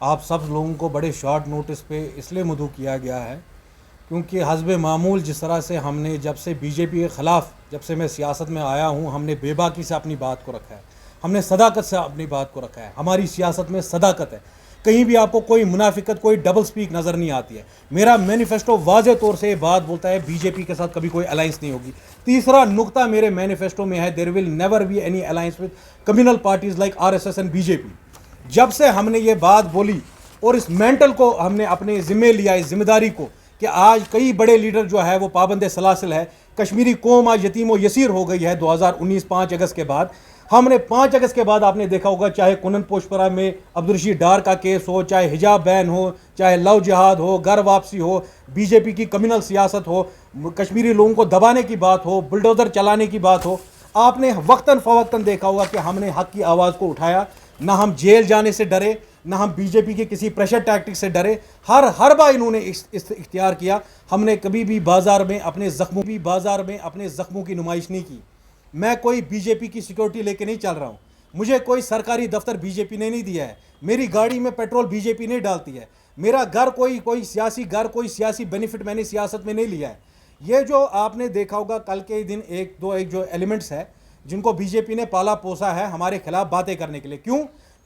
आप सब लोगों को बड़े शॉर्ट नोटिस पे इसलिए मदऊ किया गया है क्योंकि हस्ब मामूल जिस तरह से हमने जब से बीजेपी के ख़िलाफ़ जब से मैं सियासत में आया हूँ, हमने बेबाकी से अपनी बात को रखा है, हमने सदाकत से अपनी बात को रखा है। हमारी सियासत में सदाकत है। कहीं भी आपको कोई मुनाफिकत, कोई डबल स्पीक नज़र नहीं आती है। मेरा मैनिफेस्टो वाज़े तौर से ये बात बोलता है बीजेपी के साथ कभी कोई अलायंस नहीं होगी। तीसरा नुक्ता मेरे मैनिफेस्टो में है, there will never be any alliance with communal parties like RSS and BJP. जब से हमने ये बात बोली और इस मेंटल को हमने अपने ज़िम्मे लिया, इस जिम्मेदारी को, कि आज कई बड़े लीडर जो है वो पाबंद सलासिल है, कश्मीरी कौम आज यतीम व यसीर हो गई है 2019 5 अगस्त के बाद। हमने 5 अगस्त के बाद आपने देखा होगा, चाहे कुनन पोशपरा में अब्दुलरशीद डार का केस हो, चाहे हिजाब बैन हो, चाहे लव जिहाद हो, घर वापसी हो, बीजेपी की कम्युनल सियासत हो, कश्मीरी लोगों को दबाने की बात हो, बुलडोज़र चलाने की बात हो, आपने वक्तन फ़वक्तन देखा होगा कि हमने हक़ की आवाज़ को उठाया। ना हम जेल जाने से डरे, ना हम बीजेपी के किसी प्रेशर टैक्टिक से डरे। हर बार इन्होंने इख्तियार किया। हमने कभी भी बाज़ार में अपने ज़ख्मों की नुमाइश नहीं की। मैं कोई बीजेपी की सिक्योरिटी लेके नहीं चल रहा हूँ। मुझे कोई सरकारी दफ्तर बीजेपी ने नहीं दिया है। मेरी गाड़ी में पेट्रोल बीजेपी नहीं डालती है। मेरा घर कोई सियासी बेनिफिट मैंने सियासत में नहीं लिया है। ये जो आपने देखा होगा कल के दिन एक जो एलिमेंट्स है जिनको बीजेपी ने पाला पोसा है हमारे खिलाफ बातें करने के लिए, क्यों?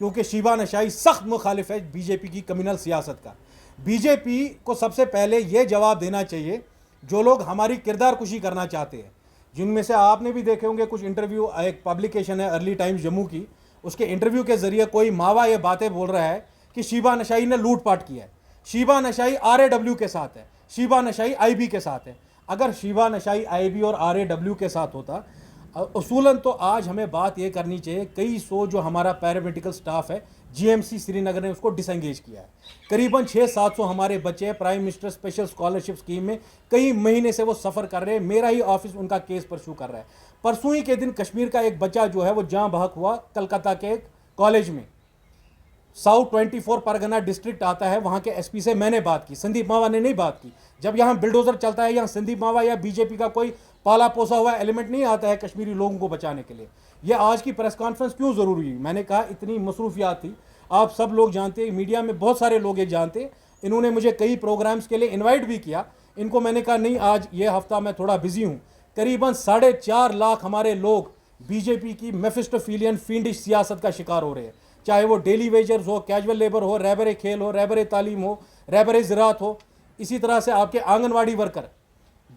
क्योंकि शीबा नशाई सख्त मुखालिफ है बीजेपी की कम्युनल सियासत का। बीजेपी को सबसे पहले ये जवाब देना चाहिए जो लोग हमारी किरदार कुशी करना चाहते हैं, जिनमें से आपने भी देखे होंगे कुछ इंटरव्यू, एक पब्लिकेशन है अर्ली टाइम्स जम्मू की, उसके इंटरव्यू के जरिए कोई मावा ये बातें बोल रहा है कि शीबा नशाई ने लूटपाट किया है। शीबा नशाई RAW के साथ है, शीबा नशाई IB के साथ है। अगर शीबा नशाई IB और RAW के साथ होता उसूलन तो आज हमें बात यह करनी चाहिए, कई सौ जो हमारा पैरामेडिकल स्टाफ है GMC श्रीनगर ने उसको डिसंगेज किया है। करीबन 600-700 हमारे बच्चे prime minister special scholarship scheme में कई महीने से वो सफ़र कर रहे हैं। मेरा ही ऑफिस उनका केस परस्यू कर रहा है। परसों ही के दिन कश्मीर का एक बच्चा जो है वो जाँ बहक हुआ कलकत्ता के एक कॉलेज में। साउथ 24 परगना डिस्ट्रिक्ट आता है, वहाँ के SP से मैंने बात की, संदीप मावा ने नहीं बात की। जब यहाँ बिल्डोजर चलता है, यहाँ संदीप मावा या बीजेपी का कोई पाला पोसा हुआ एलिमेंट नहीं आता है कश्मीरी लोगों को बचाने के लिए। ये आज की प्रेस कॉन्फ्रेंस क्यों ज़रूरी हुई? मैंने कहा इतनी मसरूफियात थी। आप सब लोग जानते हैं, मीडिया में बहुत सारे लोग ये जानते हैं। इन्होंने मुझे कई प्रोग्राम्स के लिए इन्वाइट भी किया। इनको मैंने कहा नहीं, आज ये हफ्ता मैं थोड़ा बिजी हूँ। करीबन 4.5 लाख हमारे लोग बीजेपी की मेफिस्टोफिलियन फील्डिश सियासत का शिकार हो रहे हैं, चाहे वो डेली वेजर्स हो, कैजुअल लेबर हो, रहबर खेल हो, रहबर तालीम हो, रहबर ज़राअत हो। इसी तरह से आपके आंगनवाड़ी वर्कर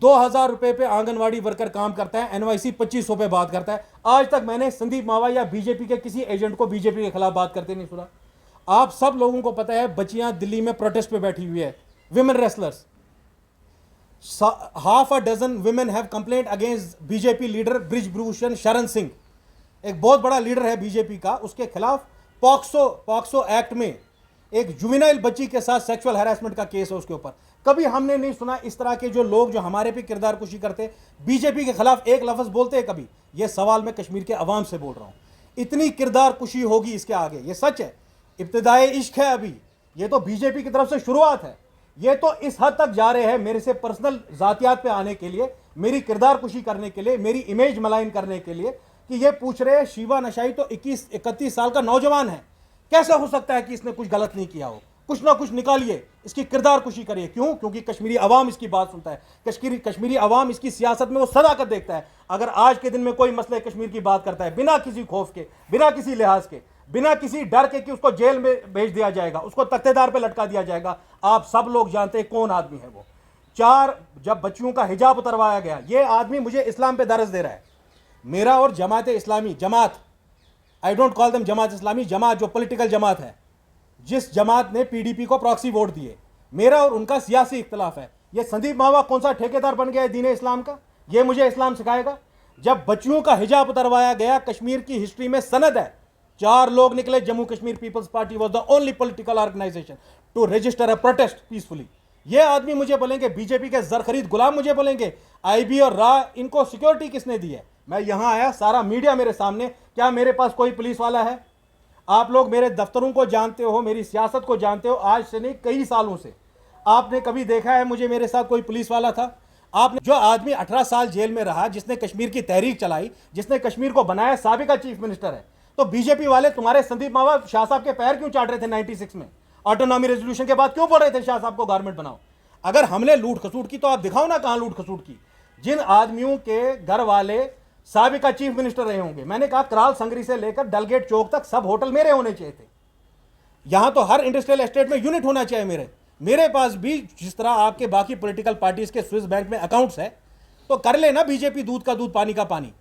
2000 रुपये पे आंगनवाड़ी वर्कर काम करता है, NYC 2500 पे बात करता है। आज तक मैंने संदीप मावा या बीजेपी के किसी एजेंट को बीजेपी के खिलाफ बात करते नहीं सुना। आप सब लोगों को पता है बच्चियां दिल्ली में प्रोटेस्ट पे बैठी हुई है, women wrestlers. Half a dozen women have complaint against BJP leader Brij Bhushan Sharan Singh, एक बहुत बड़ा लीडर है बीजेपी का। उसके खिलाफ पॉक्सो एक्ट में एक जुवेनाइल बच्ची के साथ सेक्सुअल हैरेसमेंट का केस है उसके ऊपर। कभी हमने नहीं सुना इस तरह के जो लोग जो हमारे पे किरदार कुशी करते, बीजेपी के खिलाफ एक लफ्ज़ बोलते हैं कभी? ये सवाल मैं कश्मीर के अवाम से बोल रहा हूँ। इतनी किरदार कुशी होगी इसके आगे, ये सच है। इब्तिदाई इश्क है अभी, ये तो बीजेपी की तरफ से शुरुआत है। ये तो इस हद तक जा रहे हैं मेरे से पर्सनल जातियात पे आने के लिए, मेरी किरदार कुशी करने के लिए, मेरी इमेज मलाइन करने के लिए, कि ये पूछ रहे हैं शीबा नशाई तो 21-31 साल का नौजवान है, कैसे हो सकता है कि इसने कुछ गलत नहीं किया हो? कुछ ना कुछ निकालिए, इसकी किरदार कुशी करिए। क्यों? क्योंकि कश्मीरी अवाम इसकी बात सुनता है। कश्मीरी अवाम इसकी सियासत में वो सदाकत देखता है। अगर आज के दिन में कोई मसले कश्मीर की बात करता है बिना किसी खौफ के, बिना किसी लिहाज के, बिना किसी डर के कि उसको जेल में भेज दिया जाएगा, उसको तख्तेदार पे लटका दिया जाएगा, आप सब लोग जानते हैं कौन आदमी है वो। जब बच्चियों का हिजाब उतरवाया गया, ये आदमी मुझे इस्लाम पे दरस दे रहा है। मेरा और जमात इस्लामी, जमात, I don't call them Jamaat Islami, जमात जो पॉलिटिकल जमात है, जिस जमात ने PDP को प्रॉक्सी वोट दिए, मेरा और उनका सियासी इख्तलाफ है। ये संदीप मावा कौन सा ठेकेदार बन गया है दीन इस्लाम का? ये मुझे इस्लाम सिखाएगा? जब बच्चियों का हिजाब उतरवाया गया, कश्मीर की हिस्ट्री में सनद है, 4 लोग निकले। Jammu Kashmir People's Party was the only political organisation to register a protest peacefully. ये आदमी मुझे बोलेंगे बीजेपी के जरखरीद गुलाम, मुझे बोलेंगे IB और रा, इनको सिक्योरिटी किसने दी है? मैं यहां आया, सारा मीडिया मेरे सामने, क्या मेरे पास कोई पुलिस वाला है? आप लोग मेरे दफ्तरों को जानते हो, मेरी सियासत को जानते हो, आज से नहीं कई सालों से। आपने कभी देखा है मुझे मेरे साथ कोई पुलिस वाला था? आपने जो आदमी 18 साल जेल में रहा, जिसने कश्मीर की तहरीक चलाई, जिसने कश्मीर को बनाया, साबिका चीफ मिनिस्टर है, तो बीजेपी वाले तुम्हारे संदीप मावा शाह साहब के पैर क्यों चाट रहे थे 96 में? ऑटोनॉमी रेजोल्यूशन के बाद क्यों बोल रहे थे शाह साहब को गवर्नमेंट बनाओ? अगर हमने लूट खसूट की तो आप दिखाओ ना कहां लूट खसूट की। जिन आदमियों के घर वाले साबिका चीफ मिनिस्टर रहे होंगे, मैंने कहा कराल संगरी से लेकर डलगेट चौक तक सब होटल मेरे होने चाहिए थे। यहां तो हर इंडस्ट्रियल एस्टेट में यूनिट होना चाहिए मेरे पास भी, जिस तरह आपके बाकी पॉलिटिकल पार्टीज के स्विस बैंक में अकाउंट्स है, तो कर लेना बीजेपी दूध का दूध पानी का पानी।